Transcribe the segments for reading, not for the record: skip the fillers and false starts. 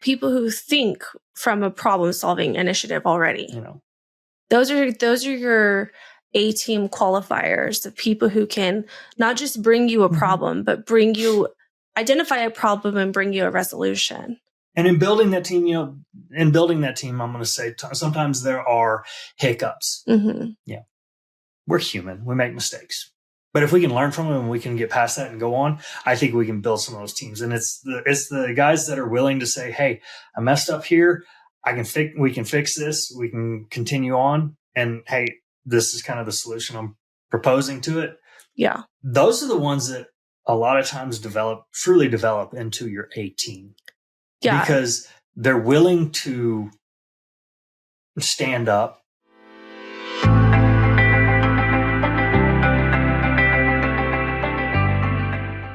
people who think from a problem-solving initiative already. Those are your A-team qualifiers, the people who can not just bring you a problem, but identify a problem and bring you a resolution. And in building that team, I'm going to say sometimes there are hiccups. Yeah. We're human. We make mistakes. But if we can learn from them and we can get past that and go on, I think we can build some of those teams. And it's the guys that are willing to say, hey, I messed up here. We can fix this. We can continue on. And hey, this is kind of the solution I'm proposing to it. Yeah. Those are the ones that a lot of times truly develop into your A team. Yeah. Because they're willing to stand up.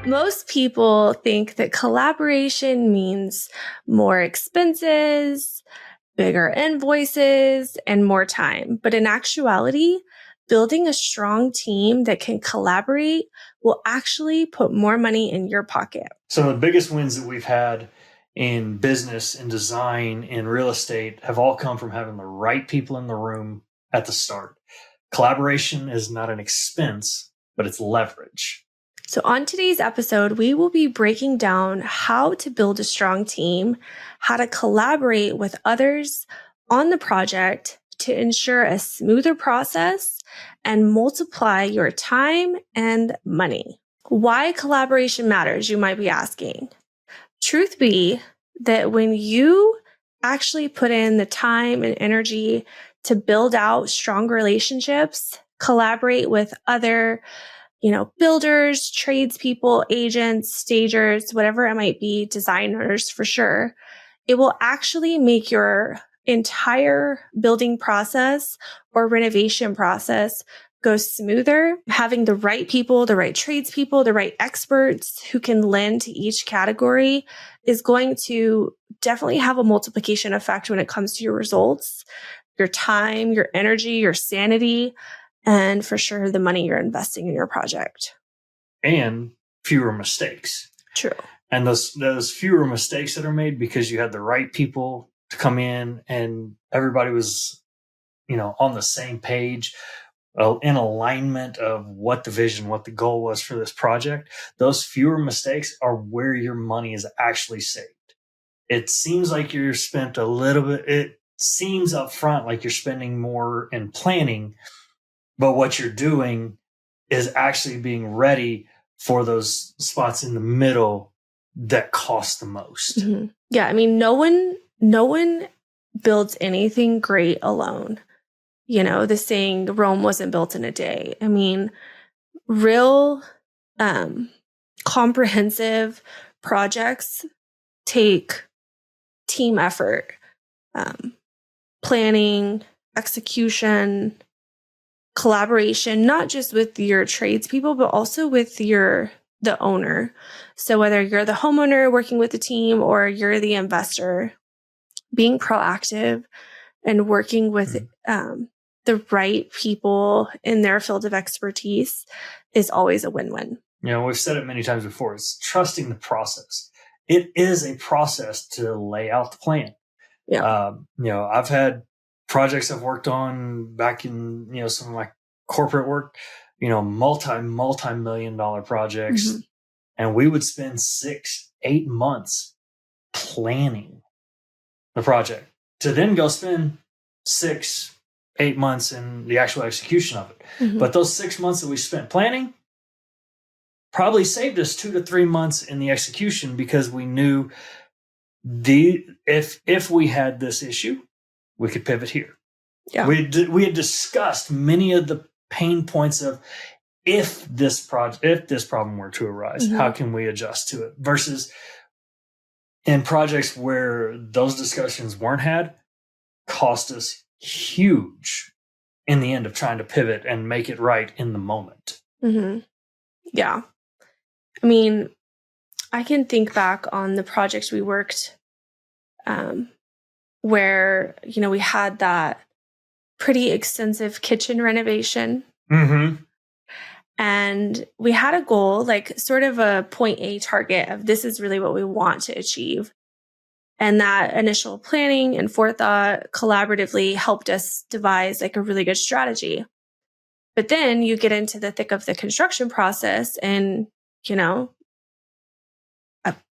Most people think that collaboration means more expenses, bigger invoices, and more time. But in actuality, building a strong team that can collaborate will actually put more money in your pocket. Some of the biggest wins that we've had in business, in design, in real estate have all come from having the right people in the room at the start. Collaboration is not an expense, but it's leverage. So on today's episode, we will be breaking down how to build a strong team, how to collaborate with others on the project to ensure a smoother process and multiply your time and money. Why collaboration matters, you might be asking. Truth be that when you actually put in the time and energy to build out strong relationships, collaborate with other builders, tradespeople, agents, stagers, whatever it might be, designers for sure, it will actually make your entire building process or renovation process go smoother. Having the right people, the right tradespeople, the right experts who can lend to each category is going to definitely have a multiplication effect when it comes to your results, your time, your energy, your sanity, and for sure, the money you're investing in your project. And fewer mistakes. True. And those fewer mistakes that are made because you had the right people to come in and everybody was, on the same page, in alignment of what the vision, what the goal was for this project. Those fewer mistakes are where your money is actually saved. It seems like you're spent a little bit, it seems up front like you're spending more in planning, but what you're doing is actually being ready for those spots in the middle that cost the most. Mm-hmm. Yeah. I mean, no one builds anything great alone. The saying, Rome wasn't built in a day. I mean, real comprehensive projects take team effort, planning, execution, collaboration, not just with your tradespeople, but also with the owner. So whether you're the homeowner working with the team or you're the investor, being proactive and working with the right people in their field of expertise is always a win-win. We've said it many times before. It's trusting the process. It is a process to lay out the plan. Yeah. I've had projects I've worked on back in, some of my corporate work, multi-million-dollar projects. Mm-hmm. And we would spend 6-8 months planning the project to then go spend 6-8 months in the actual execution of it. Mm-hmm. But those 6 months that we spent planning probably saved us 2 to 3 months in the execution because we knew if we had this issue, we could pivot here. Yeah. We had discussed many of the pain points of if this problem were to arise, mm-hmm. how can we adjust to it? Versus in projects where those discussions weren't had, cost us huge in the end of trying to pivot and make it right in the moment. Mm-hmm. Yeah. I mean, I can think back on the projects we worked where, we had that pretty extensive kitchen renovation. Mm-hmm. And we had a goal, like sort of a point A target of this is really what we want to achieve. And that initial planning and forethought collaboratively helped us devise like a really good strategy. But then you get into the thick of the construction process and,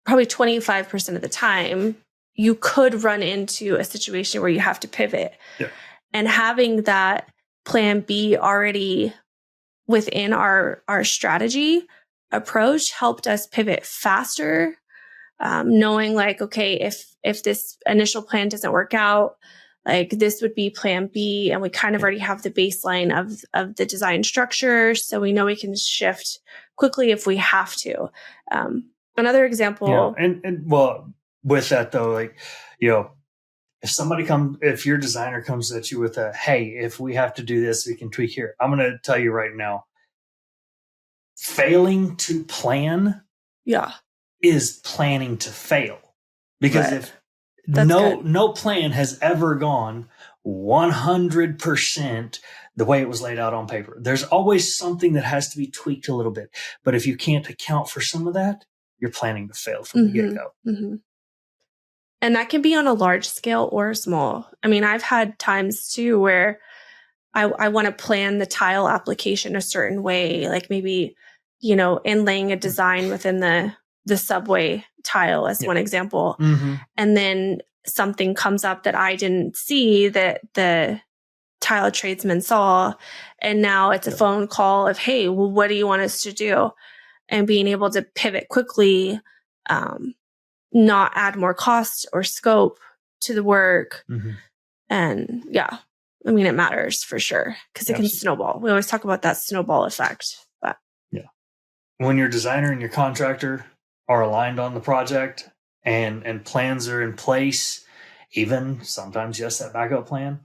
probably 25% of the time, you could run into a situation where you have to pivot. Yeah. And having that plan B already within our strategy approach helped us pivot faster, knowing like, okay, if this initial plan doesn't work out, like this would be plan B, and we kind of already have the baseline of the design structure, so we know we can shift quickly if we have to. Another example, and well, with that though, like, if your designer comes at you with a, hey, if we have to do this, we can tweak here. I'm going to tell you right now, failing to plan is planning to fail. Because if no plan has ever gone 100% the way it was laid out on paper, there's always something that has to be tweaked a little bit. But if you can't account for some of that, you're planning to fail from the get-go. Mm-hmm. And that can be on a large scale or small. I mean, I've had times too where I want to plan the tile application a certain way, like maybe, inlaying a design within the subway tile as one example. Mm-hmm. And then something comes up that I didn't see that the tile tradesman saw. And now it's a phone call of, hey, well, what do you want us to do? And being able to pivot quickly, not add more cost or scope to the work. Mm-hmm. And it matters for sure because it can snowball. We always talk about that snowball effect. But when your designer and your contractor are aligned on the project and plans are in place, even sometimes, that backup plan,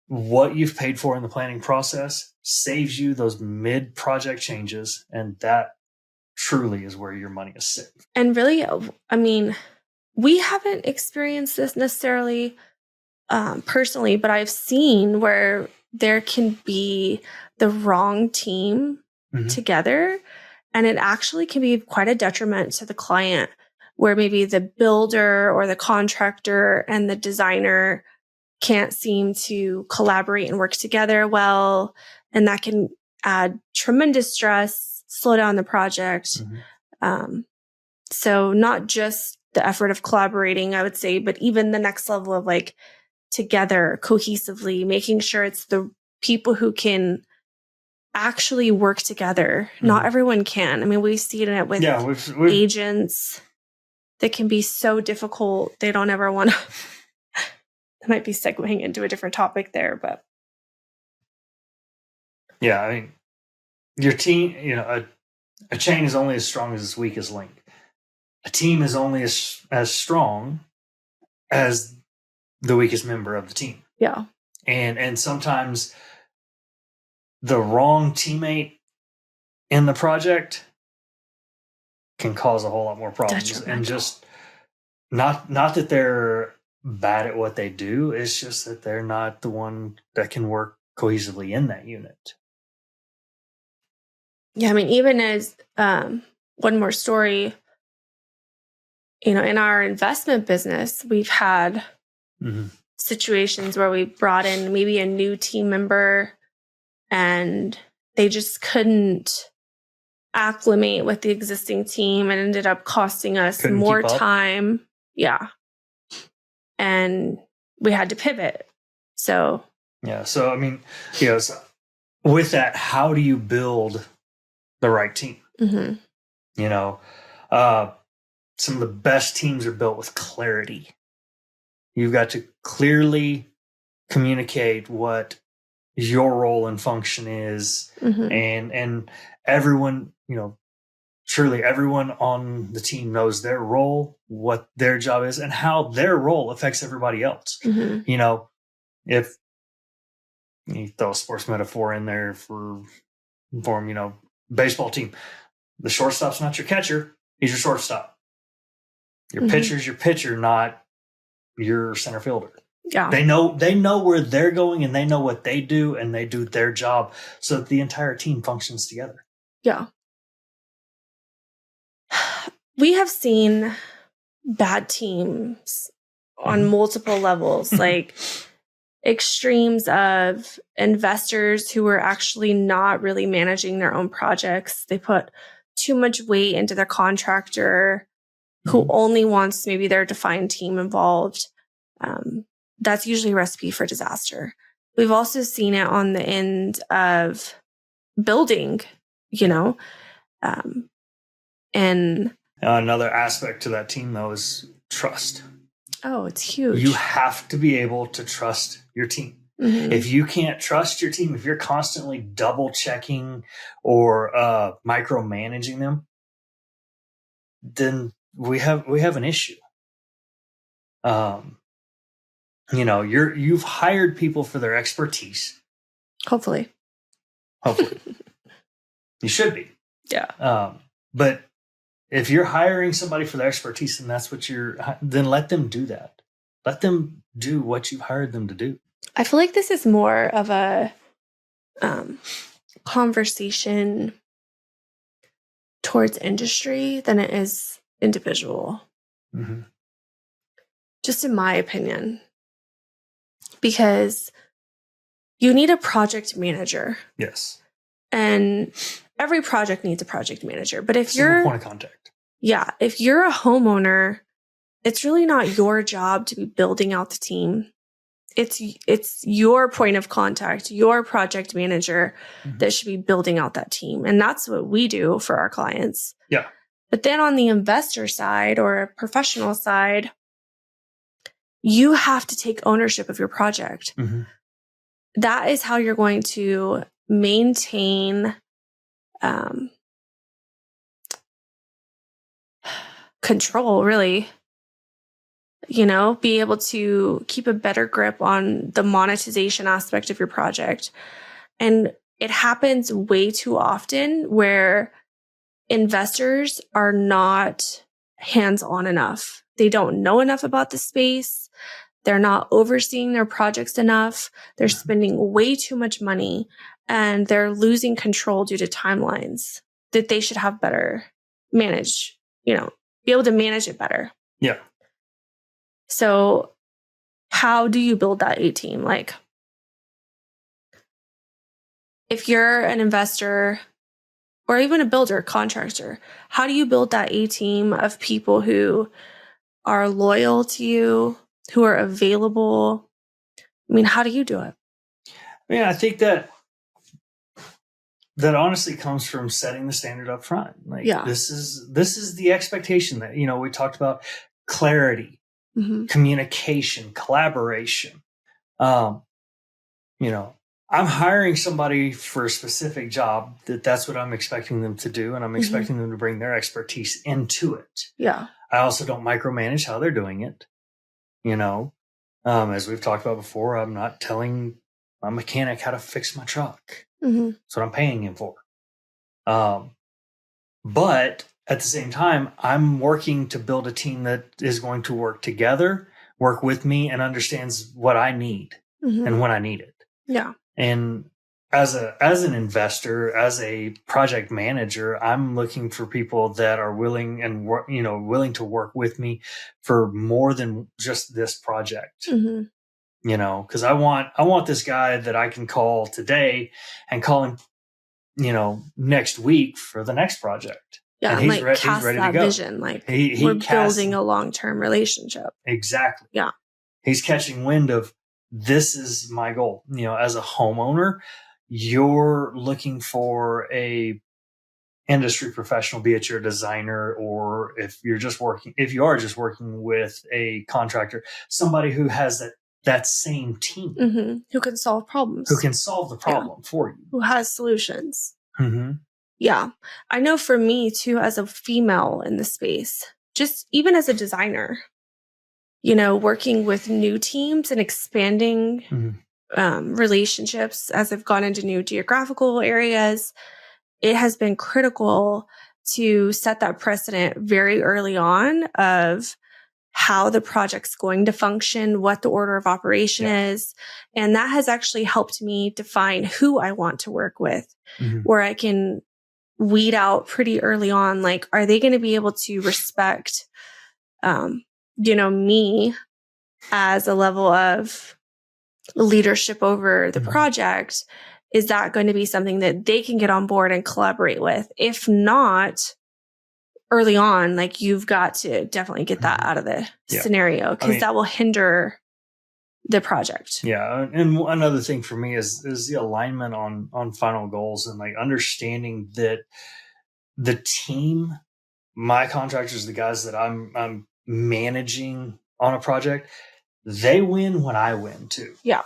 what you've paid for in the planning process saves you those mid-project changes, and that truly is where your money is saved. And really, we haven't experienced this necessarily personally, but I've seen where there can be the wrong team together, and it actually can be quite a detriment to the client, where maybe the builder or the contractor and the designer can't seem to collaborate and work together well. And that can add tremendous stress, slow down the project. So not just the effort of collaborating, I would say, but even the next level of like together cohesively, making sure it's the people who can actually work together. Not everyone can. I mean, we see it with we've agents that can be so difficult. They don't ever want to. That might be segueing into a different topic there, but your team, a chain is only as strong as its weakest link. A team is only as strong as the weakest member of the team. Yeah. And sometimes the wrong teammate in the project can cause a whole lot more problems. And just not that they're bad at what they do, it's just that they're not the one that can work cohesively in that unit. Yeah, even as one more story, in our investment business, we've had situations where we brought in maybe a new team member and they just couldn't acclimate with the existing team and ended up costing us more time. Yeah. And we had to pivot. So, with that, how do you build the right team? Some of the best teams are built with clarity. You've got to clearly communicate what your role and function is, and everyone, truly everyone on the team knows their role, what their job is, and how their role affects everybody else. If you throw a sports metaphor in there for them, baseball team, the shortstop's not your catcher, he's your shortstop. Your pitcher's your pitcher, not your center fielder. Yeah. They know where they're going, and they know what they do, and they do their job so that the entire team functions together. Yeah. We have seen bad teams on multiple levels, like extremes of investors who were actually not really managing their own projects. They put too much weight into their contractor who only wants maybe their defined team involved. That's usually a recipe for disaster. We've also seen it on the end of building, and another aspect to that team, though, is trust. Oh, it's huge. You have to be able to trust your team. If you can't trust your team, if you're constantly double checking or micromanaging them, then we have an issue. You've hired people for their expertise. Hopefully. You should be. Yeah. But if you're hiring somebody for their expertise and that's what then let them do that. Let them do what you've hired them to do. I feel like this is more of a conversation towards industry than it is individual. Just in my opinion. Because you need a project manager. Yes. And every project needs a project manager. But if you're point of contact. Yeah. If you're a homeowner, it's really not your job to be building out the team. It's your point of contact, your project manager that should be building out that team. And that's what we do for our clients. Yeah. But then on the investor side or professional side, you have to take ownership of your project. That is how you're going to maintain control, really. Be able to keep a better grip on the monetization aspect of your project. And it happens way too often where investors are not hands-on enough. They don't know enough about the space. They're not overseeing their projects enough. They're spending way too much money and they're losing control due to timelines that they should have better managed, be able to manage it better. Yeah. So how do you build that A team? Like, if you're an investor or even a builder, contractor, how do you build that A team of people who are loyal to you, who are available? I mean, how do you do it? I think that honestly comes from setting the standard up front. Like, this is the expectation that, we talked about clarity. Communication, collaboration. I'm hiring somebody for a specific job that's what I'm expecting them to do. And I'm expecting them to bring their expertise into it. Yeah. I also don't micromanage how they're doing it. As we've talked about before, I'm not telling my mechanic how to fix my truck. That's what I'm paying him for. But at the same time, I'm working to build a team that is going to work together, work with me, and understands what I need and when I need it. Yeah. And as an investor, as a project manager, I'm looking for people that are willing and willing to work with me for more than just this project. Because I want this guy that I can call today and call him, next week for the next project. Yeah, and he's cast ready that to go. Vision. Like, we're building a long-term relationship. Exactly. Yeah. He's catching wind of, this is my goal. As a homeowner, you're looking for a industry professional, be it your designer, or if you are just working with a contractor, somebody who has that same team. Who can solve problems. Who can solve the problem for you. Who has solutions. Yeah. I know for me too, as a female in the space, just even as a designer, working with new teams and expanding relationships as I've gone into new geographical areas, it has been critical to set that precedent very early on of how the project's going to function, what the order of operation is. And that has actually helped me define who I want to work with, where I can weed out pretty early on, like, are they going to be able to respect me as a level of leadership over the project, is that going to be something that they can get on board and collaborate with? If not, early on, like, you've got to definitely get that out of the scenario, because that will hinder the project. Yeah. And another thing for me is the alignment on final goals, and like understanding that the team, my contractors, the guys that I'm managing on a project, they win when I win too. Yeah.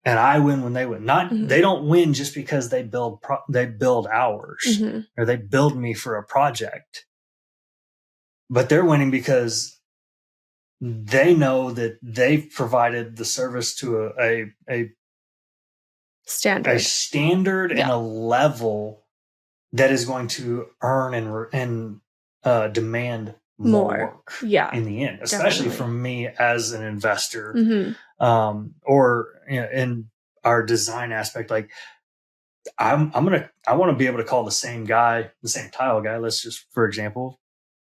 And I win when they win. They don't win just because they build hours or they build me for a project, but they're winning because they know that they've provided the service to a standard and a level that is going to earn and demand more work in the end, especially from me as an investor, or in our design aspect. Like, I want to be able to call the same tile guy, let's just, for example,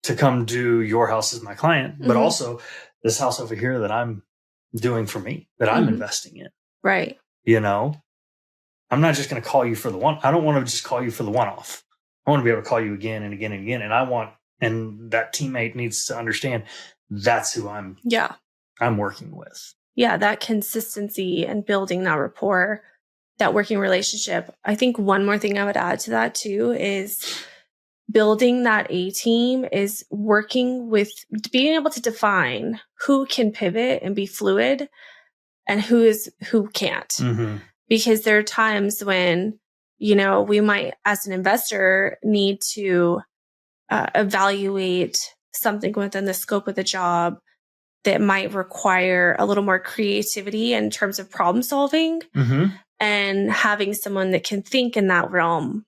to come do your house as my client, but also this house over here that I'm doing for me, that I'm investing in. Right. I'm not just going to call you for the one. I don't want to just call you for the one-off. I want to be able to call you again and again and again. And that teammate needs to understand that's who I'm working with. Yeah. That consistency and building that rapport, that working relationship. I think one more thing I would add to that too is building that A team is working with being able to define who can pivot and be fluid and who can't. Because there are times when, we might, as an investor, need to evaluate something within the scope of the job that might require a little more creativity in terms of problem solving, and having someone that can think in that realm,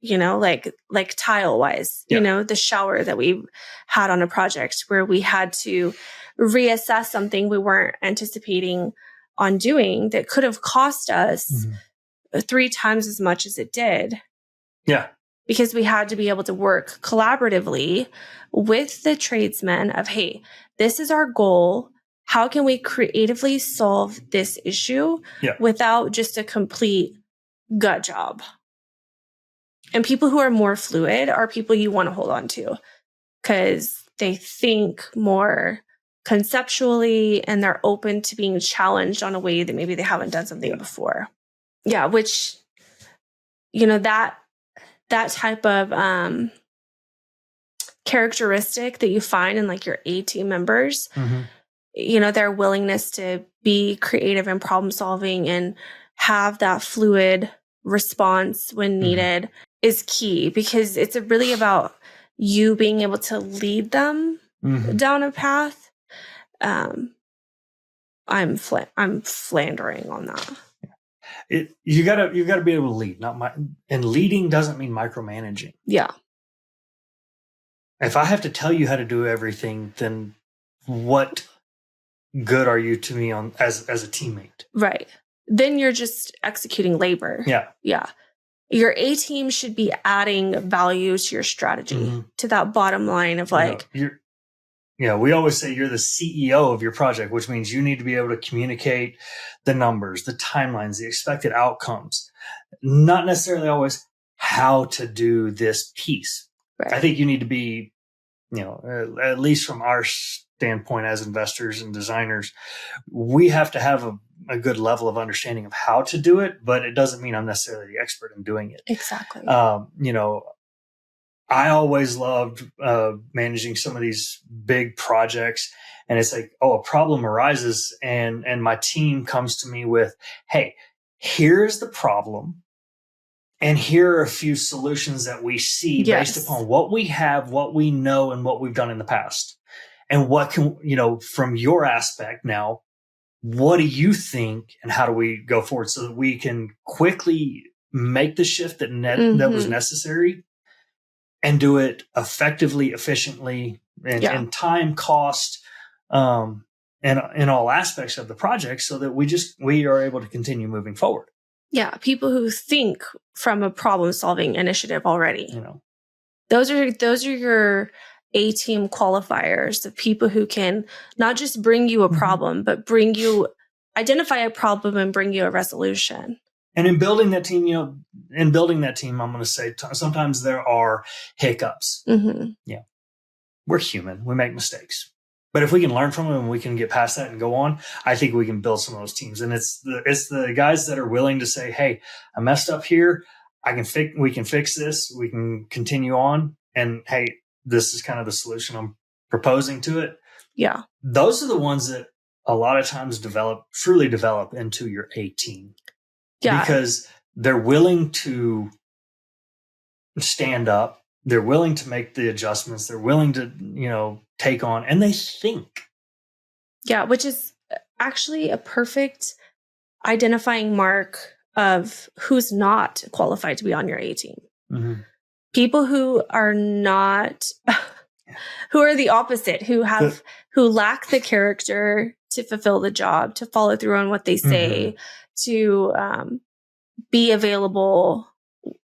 like tile wise, the shower that we had on a project where we had to reassess something we weren't anticipating on doing that could have cost us 3 times as much as it did. Yeah. Because we had to be able to work collaboratively with the tradesmen of, hey, this is our goal. How can we creatively solve this issue without just a complete gut job? And people who are more fluid are people you want to hold on to because they think more conceptually and they're open to being challenged on a way that maybe they haven't done something before. Yeah, which, that type of characteristic that you find in like your A team members, their willingness to be creative and problem solving and have that fluid response when needed is key, because it's really about you being able to lead them down a path. I'm flandering on that. You gotta be able to lead, and leading doesn't mean micromanaging. Yeah. If I have to tell you how to do everything, then what good are you to me as a teammate? Right. Then you're just executing labor. Yeah. Yeah. Your A team should be adding value to your strategy, to that bottom line of like, we always say you're the CEO of your project, which means you need to be able to communicate the numbers, the timelines, the expected outcomes, not necessarily always how to do this piece. Right. I think you need to be, at least from our standpoint as investors and designers, we have to have a good level of understanding of how to do it, but it doesn't mean I'm necessarily the expert in doing it. Exactly. I always loved managing some of these big projects, and it's like, a problem arises and my team comes to me with, hey, here's the problem. And here are a few solutions that we see based upon what we have, what we know, and what we've done in the past. And what can, from your aspect now, what do you think and how do we go forward so that we can quickly make the shift that was necessary and do it effectively, efficiently, and time, cost, and in all aspects of the project so that we are able to continue moving forward. Yeah. People who think from a problem solving initiative already. Those are your A-team qualifiers of people who can not just bring you a problem, but identify a problem and bring you a resolution. And in building that team, I'm going to say sometimes there are hiccups. Mm-hmm. Yeah. We're human. We make mistakes. But if we can learn from them and we can get past that and go on, I think we can build some of those teams. And it's the guys that are willing to say, hey, I messed up here. We can fix this. We can continue on. And hey, this is kind of the solution I'm proposing to it. Yeah. Those are the ones that a lot of times truly develop into your A team. Yeah. Because they're willing to stand up. They're willing to make the adjustments. They're willing to, take on, and they think. Yeah, which is actually a perfect identifying mark of who's not qualified to be on your A team. Mm-hmm. People who are not, who are the opposite, who lack the character to fulfill the job, to follow through on what they say, to be available,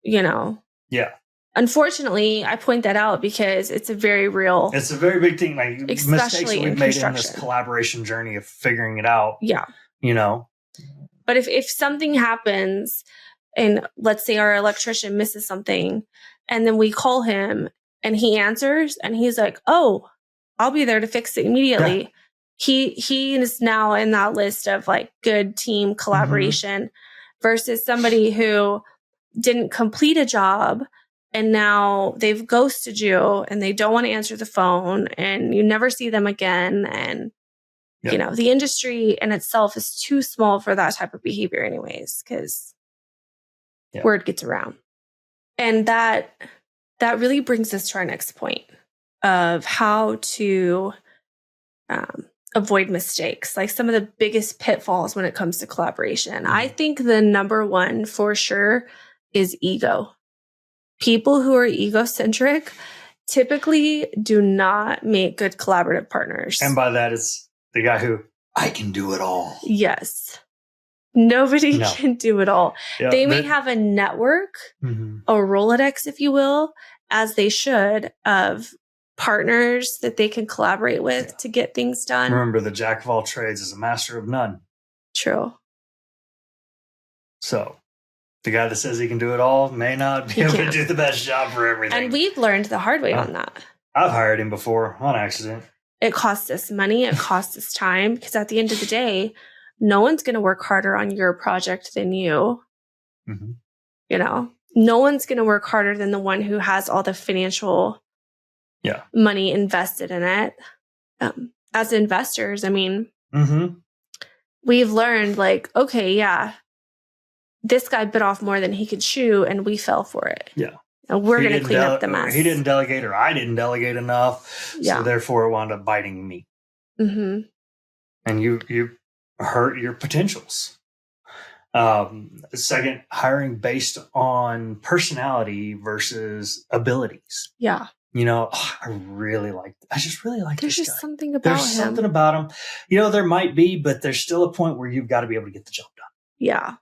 Yeah. Unfortunately, I point that out because it's a very big thing. Like mistakes that we've made in this collaboration journey of figuring it out. Yeah. But if something happens and let's say our electrician misses something and then we call him and he answers and he's like, oh, I'll be there to fix it immediately. Yeah. He is now in that list of like good team collaboration versus somebody who didn't complete a job and now they've ghosted you and they don't want to answer the phone and you never see them again. And, the industry in itself is too small for that type of behavior anyways, because word gets around. And that really brings us to our next point of how to avoid mistakes, like some of the biggest pitfalls when it comes to collaboration. I think the number one for sure is ego. People who are egocentric typically do not make good collaborative partners. And by that, it's the guy who, I can do it all. Yes. Nobody can do it all. Yeah, they may have a network, a Rolodex, if you will, as they should, of partners that they can collaborate with to get things done. Remember, the jack of all trades is a master of none. True. So the guy that says he can do it all may not be able to do the best job for everything. And we've learned the hard way on that. I've hired him before on accident. It costs us money. It costs us time because at the end of the day, no one's going to work harder on your project than you. No one's going to work harder than the one who has all the financial money invested in it. As investors, I mean, we've learned like, okay, this guy bit off more than he could chew and we fell for it. Yeah. And we're going to clean up the mess. He didn't delegate or I didn't delegate enough. So therefore it wound up biting me. And you hurt your potentials. Second, hiring based on personality versus abilities. Yeah. I just really like There's this guy. There's just something about him. There might be, but there's still a point where you've got to be able to get the job done. Yeah.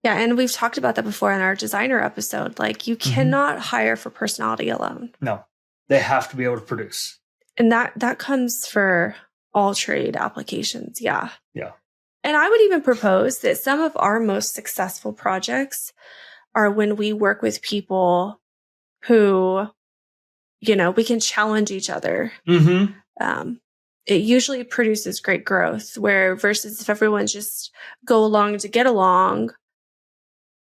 Yeah, and we've talked about that before in our designer episode. Like, you cannot hire for personality alone. No, they have to be able to produce. And that comes for all trade applications. Yeah. Yeah. And I would even propose that some of our most successful projects are when we work with people who, we can challenge each other. It usually produces great growth versus if everyone just go along to get along,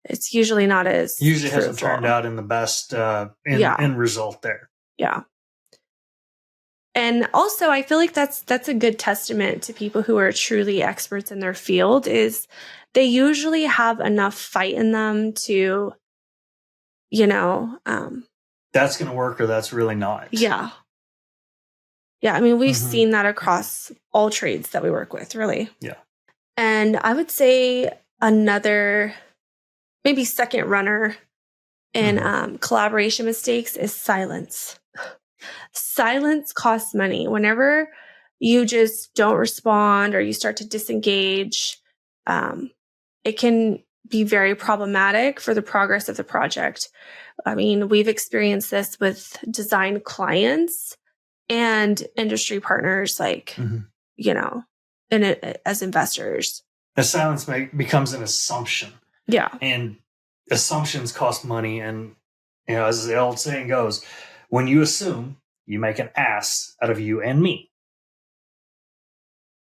it's usually not as usually hasn't turned out in the best end result there. Yeah. And also I feel like that's a good testament to people who are truly experts in their field is they usually have enough fight in them to, that's going to work or that's really not. Yeah. Yeah. I mean, we've seen that across all trades that we work with, really. Yeah. And I would say another maybe second runner in collaboration mistakes is silence. Silence costs money. Whenever you just don't respond or you start to disengage, it can be very problematic for the progress of the project. I mean, we've experienced this with design clients and industry partners, like, you know, as investors. The silence becomes an assumption. Yeah. And assumptions cost money. And, you know, as the old saying goes, when you assume, you make an ass out of you and me.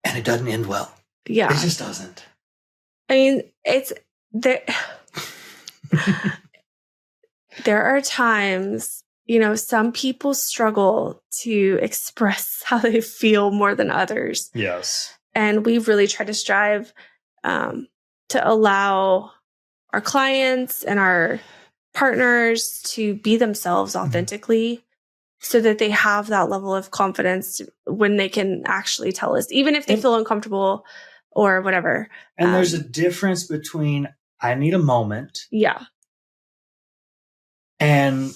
And it doesn't end well. Yeah. It just doesn't. I mean, it's there. There are times, you know, some people struggle to express how they feel more than others. Yes. And we've really tried to strive to allow our clients and our partners to be themselves authentically, so that they have that level of confidence when they can actually tell us, even if they feel uncomfortable or whatever. And there's a difference between I need a moment. Yeah. And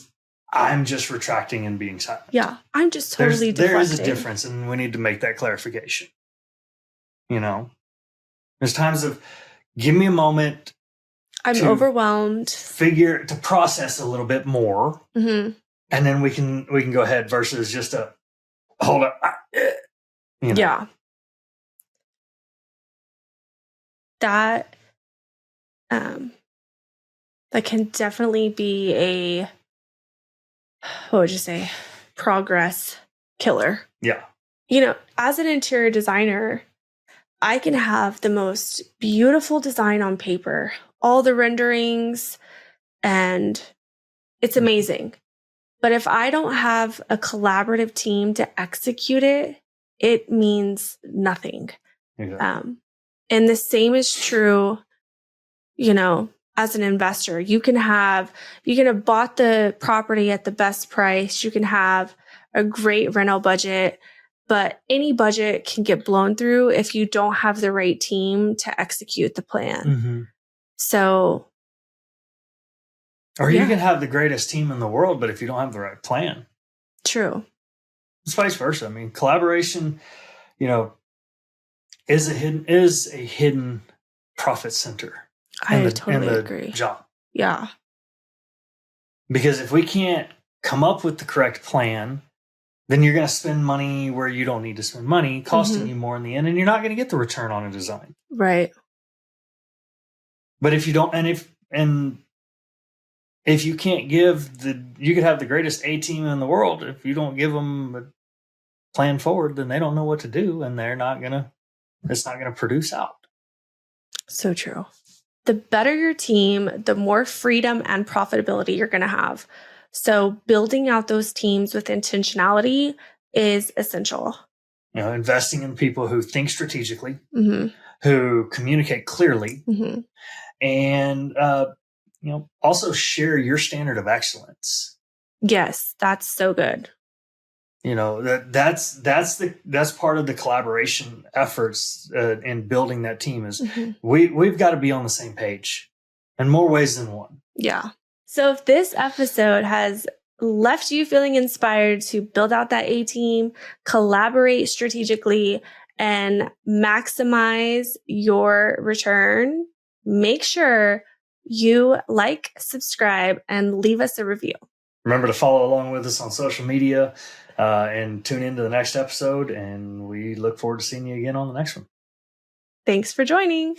I'm just retracting and being silent. Yeah. I'm just totally deflecting. There is a difference, and we need to make that clarification. You know, there's times of give me a moment. I'm overwhelmed. To process a little bit more. Mm-hmm. And then we can go ahead versus just a hold up. You know. Yeah. That can definitely be a, what would you say, progress killer. Yeah. You know, as an interior designer, I can have the most beautiful design on paper, all the renderings, and it's amazing. But if I don't have a collaborative team to execute it, it means nothing. Exactly. And the same is true, you know, as an investor. You can have bought the property at the best price. You can have a great rental budget, but any budget can get blown through if you don't have the right team to execute the plan. Mm-hmm. So, or you can have the greatest team in the world, but if you don't have the right plan. True. It's vice versa. I mean, collaboration, you know, is a hidden profit center. I totally agree. Job. Yeah. Because if we can't come up with the correct plan, then you're going to spend money where you don't need to spend money, costing you more in the end, and you're not going to get the return on a design. Right. But if you don't, if you can't give you could have the greatest A team in the world. If you don't give them a plan forward, then they don't know what to do, and it's not going to produce out. So true. The better your team, the more freedom and profitability you're going to have. So building out those teams with intentionality is essential. You know, investing in people who think strategically, mm-hmm. who communicate clearly, mm-hmm. and you know, also share your standard of excellence. Yes, that's so good. You know, that's part of the collaboration efforts in building that team is we've got to be on the same page in more ways than one. Yeah. So if this episode has left you feeling inspired to build out that A team, collaborate strategically, and maximize your return, make sure you like, subscribe, and leave us a review. Remember to follow along with us on social media and tune into the next episode. And we look forward to seeing you again on the next one. Thanks for joining.